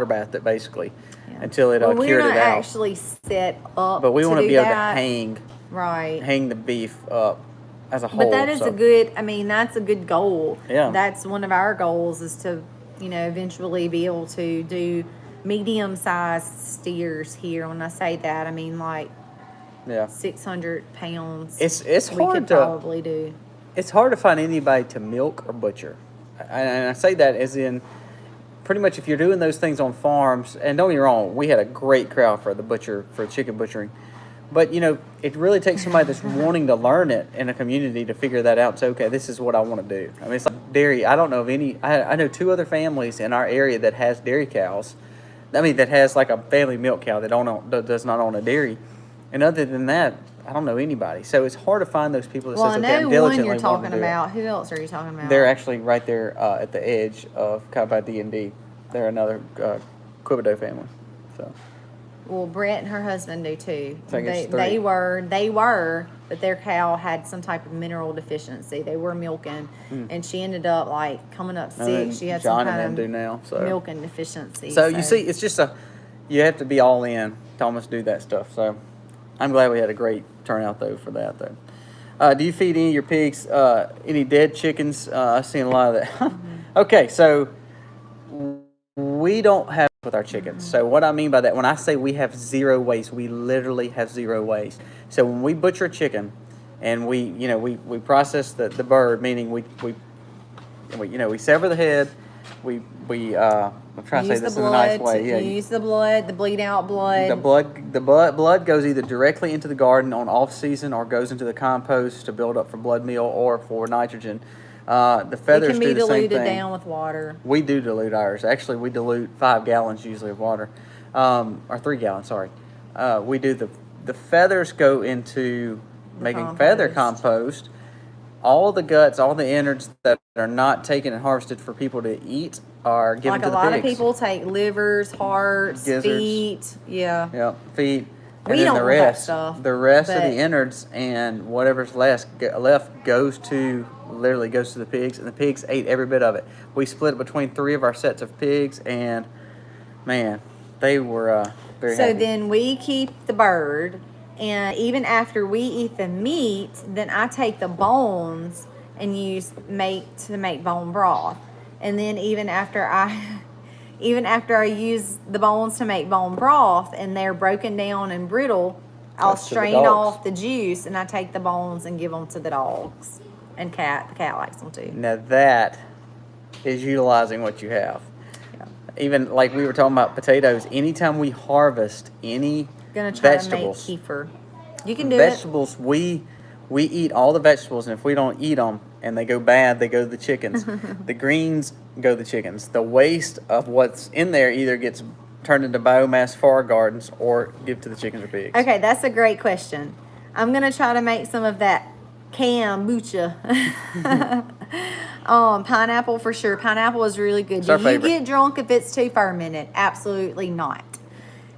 bath it basically until it cured it out. We're not actually set up, but we want to be able to hang the beef up as a whole. But that is that's a good goal. Yeah, that's one of our goals is to eventually be able to do medium-sized steers here. When I say that, I mean 600 pounds. It's hard we could probably do. it's hard to find anybody to milk or butcher. And I say that as in, pretty much if you're doing those things on farms, and don't get me wrong, we had a great crowd for chicken butchering. But, it really takes somebody that's wanting to learn it in a community to figure that out and say, okay, this is what I want to do. I mean, it's like dairy. I don't know of any. I know 2 other families in our area that has dairy cows. I mean, that has like a family milk cow that does not own a dairy. And other than that, I don't know anybody. So it's hard to find those people that Well, says, I okay, I'm know one diligently you're wanting talking to do it. about. Who else are you talking about? They're actually right there at the edge of kind of by D&D. They're another Quibido family. So. Well, Brett and her husband do too. So I guess They 3. were, but their cow had some type of mineral deficiency. They were milking, and she ended up like coming up sick. She had John some kind and them of do now, so. milking deficiency. So you see, it's just you have to be all in to almost do that stuff. So I'm glad we had a great turnout though for that though. Do you feed any of your pigs any dead chickens? I've seen a lot of that. Okay, so we don't have with our chickens. So what I mean by that, when I say we have 0 waste, we literally have 0 waste. So when we butcher a chicken, and we process the bird, meaning we sever the head, we I'm trying to say this in a nice way. Yeah, you use the blood, the bleed out blood. The blood goes either directly into the garden on off season or goes into the compost to build up for blood meal or for nitrogen. The feathers it can do be the same diluted thing. down with water. We do dilute ours. Actually, we dilute 5 gallons usually of water, or 3 gallons. Sorry. We do the feathers go into making compost. feather compost. All the guts, all the innards that are not taken and harvested for people to eat are given Like to a the lot pigs. of people take livers, hearts, Gizzards. feet. Yeah. Yeah, feet. We And then don't the want that rest, stuff, the rest of but- the innards and whatever's left literally goes to the pigs, and the pigs ate every bit of it. We split it between 3 of our sets of pigs, and man, they were very So happy. then we keep the bird, and even after we eat the meat, then I take the bones and make bone broth. And then even after I use the bones to make bone broth and they're broken down and brittle, I'll That's to the strain dogs. off the juice and I take the bones and give them to the dogs and cat. The cat likes them too. Now that is utilizing what you have. Yeah. Even like we were talking about potatoes, anytime we harvest any Gonna try vegetables, to make kefir. You can do vegetables, we eat all the vegetables, and if we don't eat them and they go bad, they go to the chickens. The greens go to the chickens. The waste of what's in there either gets turned into biomass for our gardens or give to the chickens or pigs. Okay, that's a great question. I'm gonna try to make some of that kombucha. Pineapple for sure. Pineapple is really good. It's Do our you favorite. get drunk if it's too fermented? Absolutely not.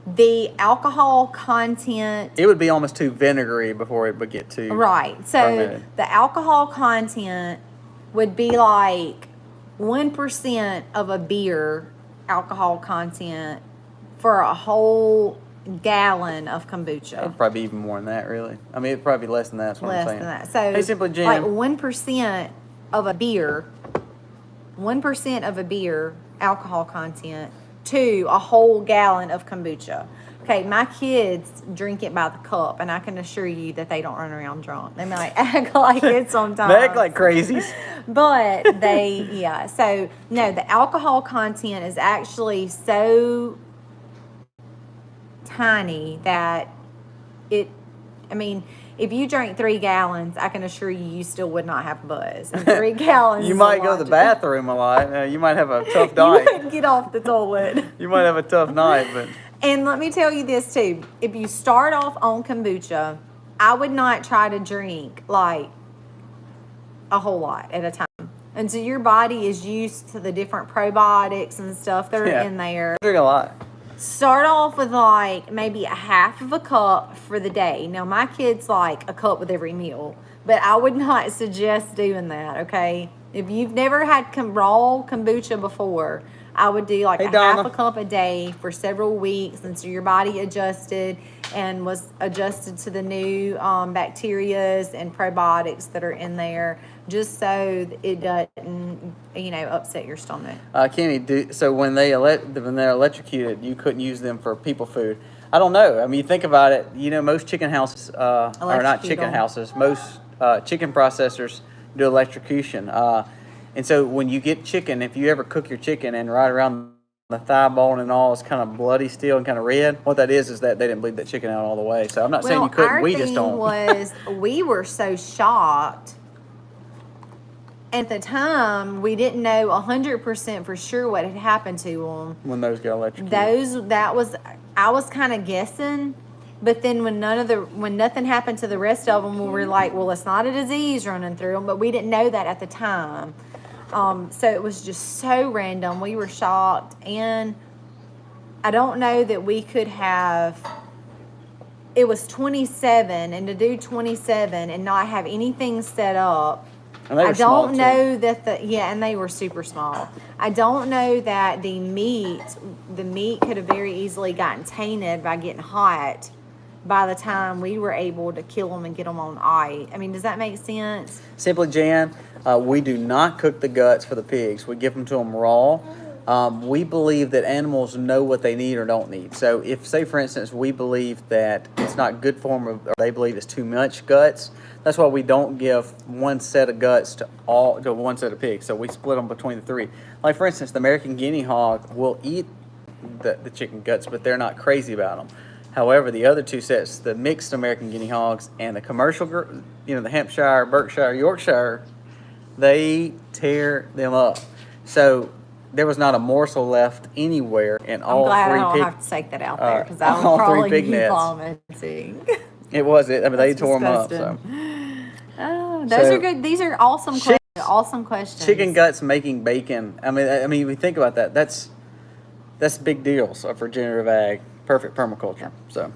The alcohol content. It would be almost too vinegary before it would get too Right. So fermented. the alcohol content would be like 1% of a beer alcohol content for a whole gallon of kombucha. It'd probably be even more than that, really. I mean, it'd probably be less than that. That's what Less I'm saying. than that. So Hey, Simply Jim. like 1% of a beer, 1% of a beer alcohol content to a whole gallon of kombucha. Okay, my kids drink it by the cup, and I can assure you that they don't run around drunk. They might act like it sometimes. They act like crazies. But yeah. So, no, the alcohol content is actually so tiny that if you drank 3 gallons, I can assure you still would not have a buzz. And 3 gallons. You is might a go lot to the bathroom a lot. You might have a tough You night. wouldn't get off the toilet. You might have a tough night, but And let me tell you this too. If you start off on kombucha, I would not try to drink like a whole lot at a time until your body is used to the different probiotics and stuff that are in there. drink a lot. Start off with like maybe a half of a cup for the day. Now my kids like a cup with every meal, but I would not suggest doing that, okay? If you've never had raw kombucha before, I would do like Donna. half a cup a day for several weeks until your body adjusted and was adjusted to the new bacterias and probiotics that are in there, just so it doesn't, upset your stomach. Kimmy, so when they're electrocuted, you couldn't use them for people food. I don't know. I mean, you think about it. Most chicken houses, or not Electrocute chicken them. houses, most chicken processors do electrocution. And so when you get chicken, if you ever cook your chicken and right around the thigh bone and all is kind of bloody still and kind of red, what that is that they didn't bleed that chicken out all the way. So I'm not saying you couldn't. Our We just thing don't. was we were so shocked. At the time, we didn't know 100% for sure what had happened to them. When those got electrocuted. I was kind of guessing, but then when nothing happened to the rest of them, we were like, well, it's not a disease running through them, but we didn't know that at the time. So it was just so random. We were shocked, and I don't know that we could have. It was 27, and to do 27 and not have anything set up. And they were I don't small, know that and they were super small. I don't know that the meat could have very easily gotten tainted by getting hot by the time we were able to kill them and get them on ice. I mean, does that make sense? Simply, Jan, we do not cook the guts for the pigs. We give them to them raw. We believe that animals know what they need or don't need. So if, say, for instance, we believe that it's not good for them or they believe it's too much guts, that's why we don't give one set of guts to one set of pigs. So we split them between the three. Like, for instance, the American guinea hog will eat the chicken guts, but they're not crazy about them. However, the other two sets, the mixed American guinea hogs and the commercial, the Hampshire, Berkshire, Yorkshire, they tear them up. So there was not a morsel left anywhere in all three. I'm glad I don't have to take that out there because I would probably be vomiting. It was it. I mean, they tore them up. So. Oh, those are good. These are awesome questions. Awesome questions. Chicken guts making bacon. I mean, we think about that. That's big deals for regenerative ag. Perfect permaculture. So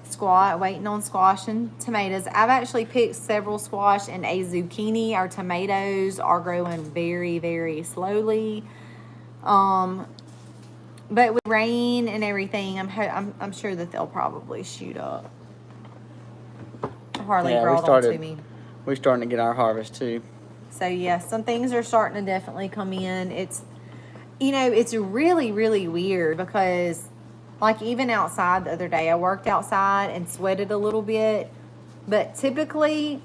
waiting on squash and tomatoes. I've actually picked several squash and a zucchini. Our tomatoes are growing very, very slowly. But with rain and everything, I'm sure that they'll probably shoot up. Harley brought them to me. We're starting to get our harvest too. So yeah, some things are starting to definitely come in. It's really, really weird because like even outside the other day, I worked outside and sweated a little bit, but typically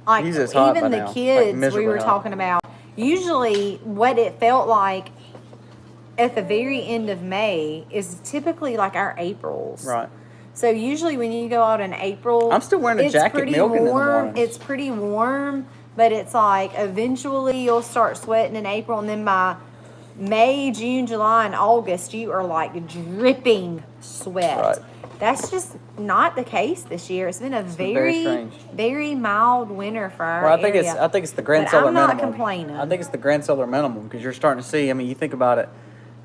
like even the kids we were talking about, usually what it felt like at the very end of May is typically like our Aprils. Right. So usually when you go out in April, I'm still wearing a jacket milking in the morning. It's pretty warm, but it's like eventually you'll start sweating in April, and then by May, June, July, and August, you are like dripping sweat. Right. That's just not the case this year. It's been a very, very mild winter for our area. I think it's the grand solar minimum. I'm not complaining. I think it's the grand solar minimum because you're starting to see. I mean, you think about it.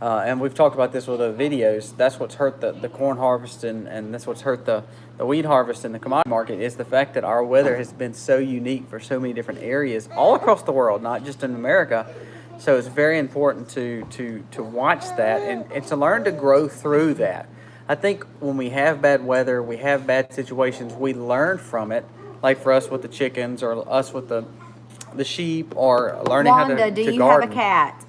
And we've talked about this with the videos. That's what's hurt the corn harvest and that's what's hurt the wheat harvest in the commodity market is the fact that our weather has been so unique for so many different areas all across the world, not just in America. So it's very important to watch that and to learn to grow through that. I think when we have bad weather, we have bad situations, we learn from it. Like for us with the chickens or us with the sheep or learning how to garden. Wanda, do you have a cat?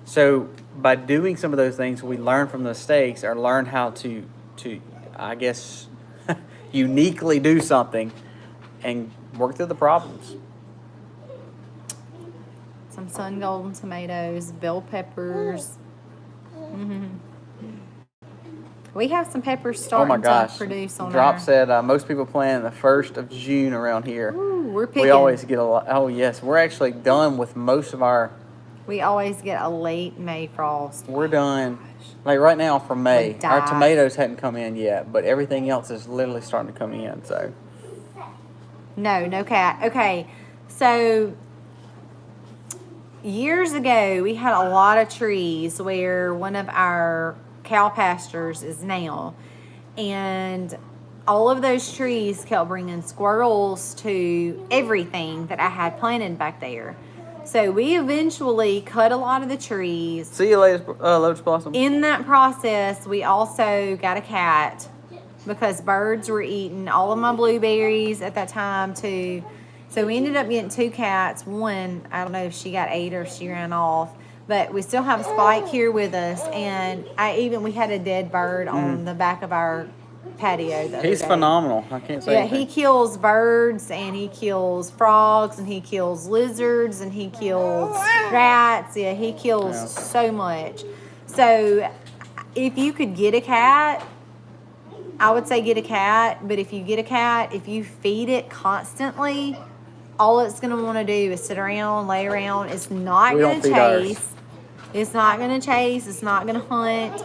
So by doing some of those things, we learn from the mistakes or learn how to I guess, uniquely do something and work through the problems. Some sun golden tomatoes, bell peppers. Mm-hmm. We have some peppers starting to produce on Drop said most people plant the 1st of June around here. Ooh, we're picking. We always get a lot. Oh, yes. We're actually done with most of our. We always get a late May frost. We're done. Like right now for May. Our tomatoes hadn't come in yet, but everything else is literally starting to come in. So. No cat. Okay. So years ago, we had a lot of trees where one of our cow pastures is now, and all of those trees kept bringing squirrels to everything that I had planted back there. So we eventually cut a lot of the trees. See you later, Lotus Blossom. In that process, we also got a cat because birds were eating all of my blueberries at that time too. So we ended up getting 2 cats. One, I don't know if she got ate or if she ran off. But we still have Spike here with us, and we had a dead bird on the back of our patio the other He's day. phenomenal. I can't say Yeah, anything. he kills birds and he kills frogs and he kills lizards and he kills rats. Yeah, he kills so much. So if you could get a cat, I would say get a cat. But if you get a cat, if you feed it constantly, all it's going to want to do is sit around, lay around. It's not going to chase. It's not going to chase. It's not going to hunt.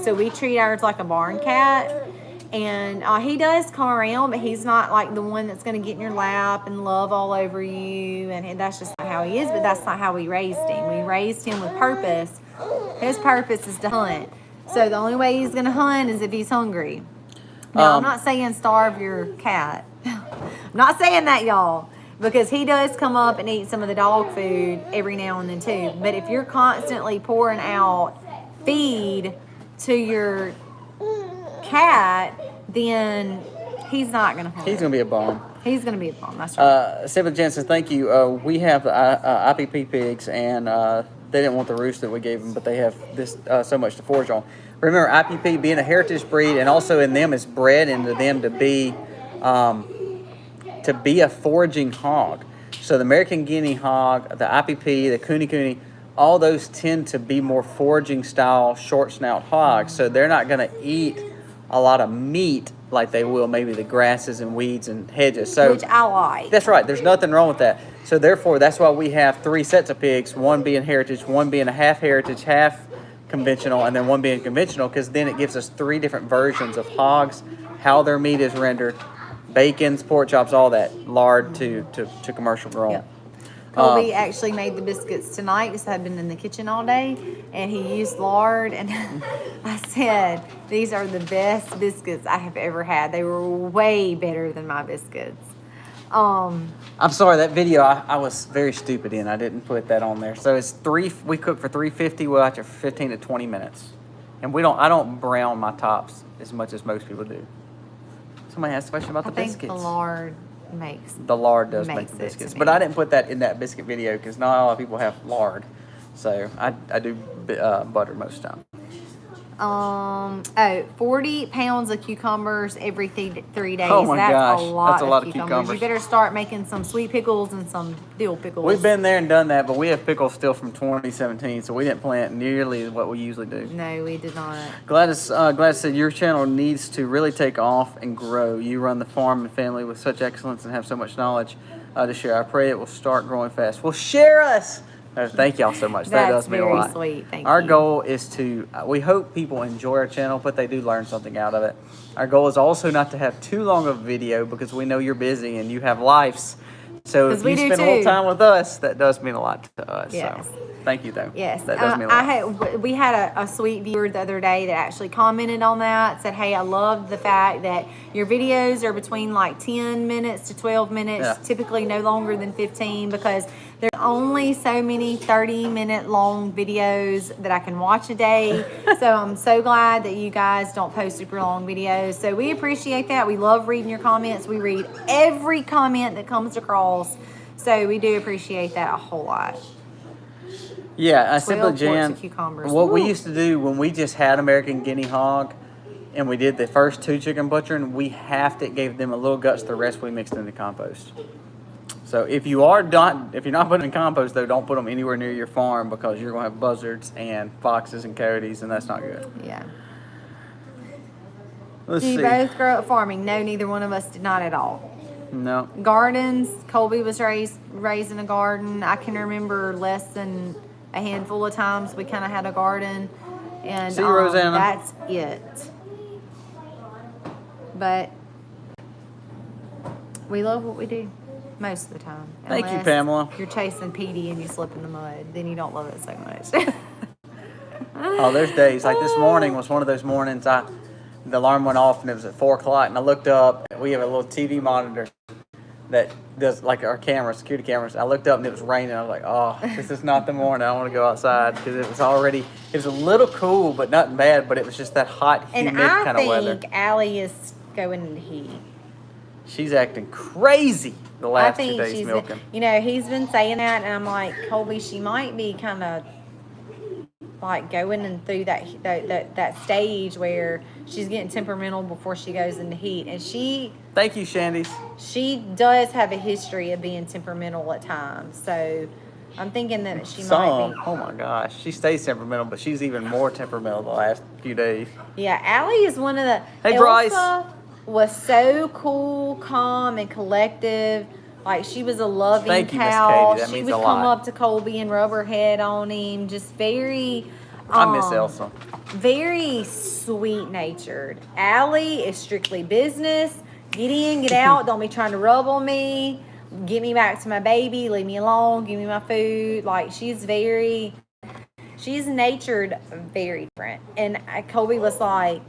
So we treat ours like a barn cat. And he does come around, but he's not like the one that's going to get in your lap and love all over you. And that's just not how he is, but that's not how we raised him. We raised him with purpose. His purpose is to hunt. So the only way he's going to hunt is if he's hungry. Now, I'm not saying starve your cat. I'm not saying that, y'all. Because he does come up and eat some of the dog food every now and then, too. But if you're constantly pouring out feed to your cat, then he's not going to hunt. He's going to be a bomb. He's going to be a bomb. That's right. Stephen Jensen, thank you. We have IPP pigs, and they didn't want the roost that we gave them, but they have this so much to forage on. Remember, IPP being a heritage breed, and also in them is bred into them to be a foraging hog. So the American Guinea hog, the IPP, the Kuni, all those tend to be more foraging style short snout hogs. So they're not going to eat a lot of meat like they will maybe the grasses and weeds and hedges. So which I like. That's right. There's nothing wrong with that. So therefore, that's why we have 3 sets of pigs, one being heritage, one being a half heritage, half conventional, and then one being conventional, because then it gives us 3 different versions of hogs, how their meat is rendered, bacons, pork chops, all that, lard to commercial grown. Yep. Colby actually made the biscuits tonight because I've been in the kitchen all day, and he used lard, and I said, these are the best biscuits I have ever had. They were way better than my biscuits. I'm sorry, that video I was very stupid in. I didn't put that on there. So it's we cook for 350, we'll watch it for 15 to 20 minutes. And I don't brown my tops as much as most people do. Somebody asked a question about the biscuits. I think the lard does make the biscuits. But I didn't put that in that biscuit video because not a lot of people have lard. So I do butter most of the time. 40 pounds of cucumbers every 3 days. Oh my gosh, a lot that's a lot of of cucumbers. You better start making some sweet pickles and some dill pickles. We've been there and done that, but we have pickles still from 2017, so we didn't plant nearly what we usually do. No, we did not. Gladys said your channel needs to really take off and grow. You run the farm and family with such excellence and have so much knowledge to share. I pray it will start growing fast. Well, share us. Thank y'all so much. That does mean a lot. That's very sweet. Thank you. Our goal is to, we hope people enjoy our channel, but they do learn something out of it. Our goal is also not to have too long of a video because we know you're busy and you have lives. So if you spend a little time with us, that does mean a lot to us. Yes. So thank you, though. Yes. That does mean a lot. We had a sweet viewer the other day that actually commented on that, said, hey, I love the fact that your videos are between like 10 minutes to 12 minutes, typically no longer than 15, because there's only so many 30-minute long videos that I can watch a day. So I'm so glad that you guys don't post super long videos. So we appreciate that. We love reading your comments. We read every comment that comes across. So we do appreciate that a whole lot. Yeah, Simply 12 Jan, quarts of cucumbers. what we Woo. used to do when we just had American Guinea hog and we did the first 2 chicken butchering, we gave them a little guts, the rest we mixed into compost. So if you're not putting in compost, though, don't put them anywhere near your farm because you're going to have buzzards and foxes and coyotes, and that's not good. Yeah. Let's Do you see. both grow up farming? No, neither one of us did not at all. No. Gardens. Colby was raised in a garden. I can remember less than a handful of times we kind of had a garden, and See you, Rosanna. that's it. But we love what we do most of the time. Thank you, Unless Pamela. You're chasing Petey and you slip in the mud, then you don't love it so much. Oh, there's days. Like this morning was one of those mornings the alarm went off and it was at 4 o'clock and I looked up. We have a little TV monitor that does like our cameras, security cameras. I looked up and it was raining. I was like, oh, this is not the morning. I want to go outside because it was a little cool, but nothing bad. But it was just that hot, humid kind of weather. And I think Allie is going into heat. She's acting crazy the last 2 days milking. He's been saying that, and I'm like, Colby, she might be kind of like going and through that stage where she's getting temperamental before she goes into heat, and Thank you, Shandy's. she does have a history of being temperamental at times. So I'm thinking that she might be. Oh my gosh, she stays temperamental, but she's even more temperamental the last few days. Yeah, Allie is one of the. Hey, Elsa Bryce. was so cool, calm, and collective. Like, she was a loving Thank you, Miss cow. Katie. That She means would a come lot. up to Colby and rub her head on him. Just very. I miss Elsa. Very sweet natured. Allie is strictly business. Get in, get out. Don't be trying to rub on me. Get me back to my baby. Leave me alone. Give me my food. Like, she's natured very different. And Colby was like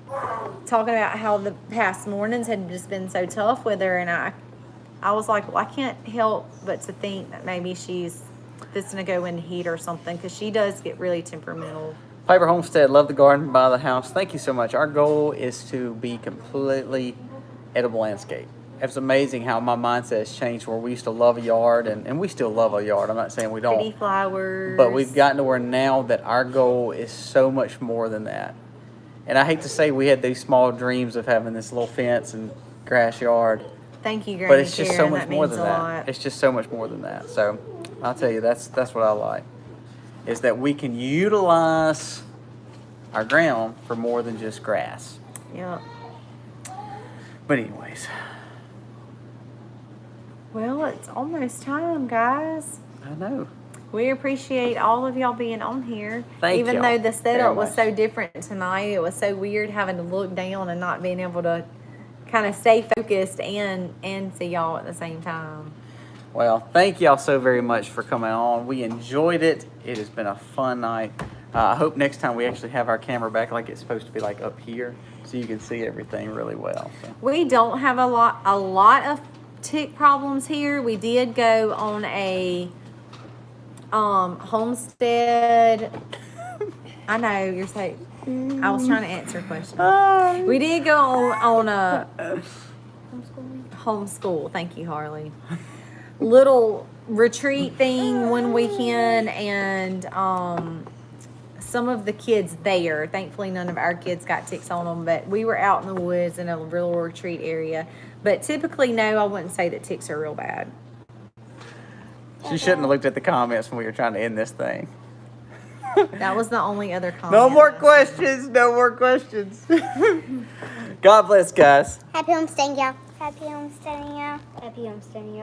talking about how the past mornings had just been so tough with her. And I was like, well, I can't help but to think that maybe she's just going to go into heat or something, because she does get really temperamental. Piper Homestead, love the garden by the house. Thank you so much. Our goal is to be completely edible landscape. It's amazing how my mindset has changed, where we used to love a yard, and we still love a yard. I'm not saying we don't. Pretty flowers. But we've gotten to where now that our goal is so much more than that. And I hate to say we had these small dreams of having this little fence and grass yard. Thank you, Granny But it's just so Karen. much That more means than a that. lot. It's just so much more than that. So I'll tell you, that's what I like, is that we can utilize our ground for more than just grass. Yep. But anyways, Well, it's almost time, guys. I know. We appreciate all of y'all being on here. Thank Even y'all though the very setup was much. so different tonight, it was so weird having to look down and not being able to kind of stay focused and see y'all at the same time. Well, thank y'all so very much for coming on. We enjoyed it. It has been a fun night. I hope next time we actually have our camera back like it's supposed to be, like up here, so you can see everything really well. So. We don't have a lot of tick problems here. We did go on a homestead. I know you're saying. I was trying to answer a question. We did go on a homeschool. Thank you, Harley. Little retreat thing one weekend, and some of the kids there. Thankfully, none of our kids got ticks on them, but we were out in the woods in a real retreat area. But typically, no, I wouldn't say that ticks are real bad. She shouldn't have looked at the comments when we were trying to end this thing. That was the only other comment. No more questions. No more questions. God bless, guys. Happy homesteading, y'all. Happy homesteading, y'all. Happy homesteading, y'all.